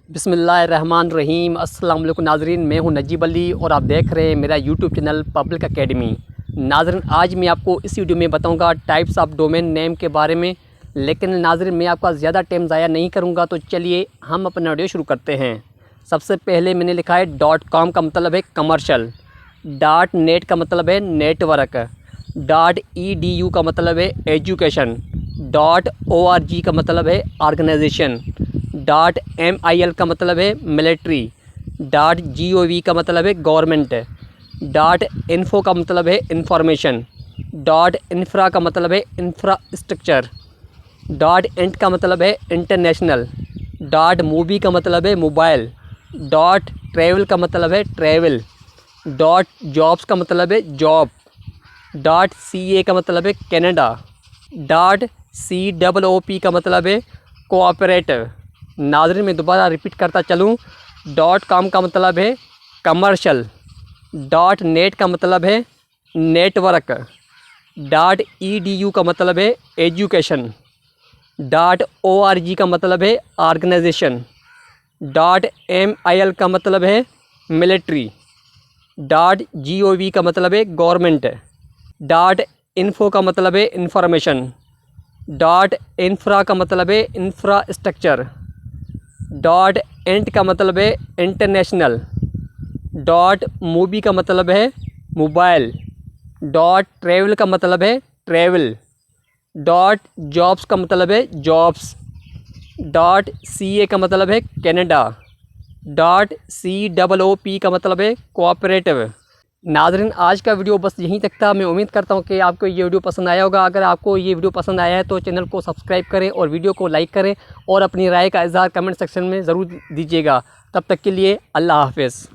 बिस्मिल्लाहिर्रहमानिर्रहीम। अस्सलाम वालेकुम नाज़रीन, मैं हूं नजीब अली और आप देख रहे हैं मेरा यूट्यूब चैनल पब्लिक एकेडमी। नाज़रीन, आज मैं आपको इस वीडियो में बताऊंगा टाइप्स ऑफ डोमेन नेम के बारे में, लेकिन नाज़रीन मैं आपका ज़्यादा टाइम ज़ाया नहीं करूंगा, तो चलिए हम अपना वीडियो शुरू करते हैं। सबसे पहले मैंने लिखा है .com का मतलब है कमर्शल, .net का मतलब है नेटवर्क, .edu का मतलब है एजुकेशन, .org का मतलब है ऑर्गेनाइजेशन, .mil का मतलब है मिलिट्री, .gov का मतलब है गवर्नमेंट, .info का मतलब है इंफॉर्मेशन, .infra का मतलब है इंफ्रास्ट्रक्चर, .int का मतलब है इंटरनेशनल, .mobi का मतलब है मोबाइल, .travel का मतलब है ट्रैवल, .jobs का मतलब है जॉब, .ca का मतलब है कनाडा, .coop का मतलब है कोऑपरेटिव। नाज़रीन मैं दोबारा रिपीट करता चलूँ, .com का मतलब है कमर्शल, .net का मतलब है नेटवर्क, .edu का मतलब है एजुकेशन, .org का मतलब है ऑर्गेनाइजेशन, .mil का मतलब है मिलिट्री, .gov का मतलब है गवर्नमेंट, .info का मतलब है इंफॉर्मेशन, .infra का मतलब है इंफ्रास्ट्रक्चर, .int का मतलब है इंटरनेशनल, .mobi का मतलब है मोबाइल, .travel का मतलब है ट्रैवल, .jobs का मतलब है जॉब्स, .ca का मतलब है कनाडा, .coop का मतलब है कोऑपरेटिव। नाज़रीन आज का वीडियो बस यहीं तक था। मैं उम्मीद करता हूं कि आपको ये वीडियो पसंद आया होगा। अगर आपको ये वीडियो पसंद आया है तो चैनल को सब्सक्राइब करें और वीडियो को लाइक करें और अपनी राय का इज़हार कमेंट सेक्शन में ज़रूर दीजिएगा। तब तक के लिए अल्लाह हाफ़िज़।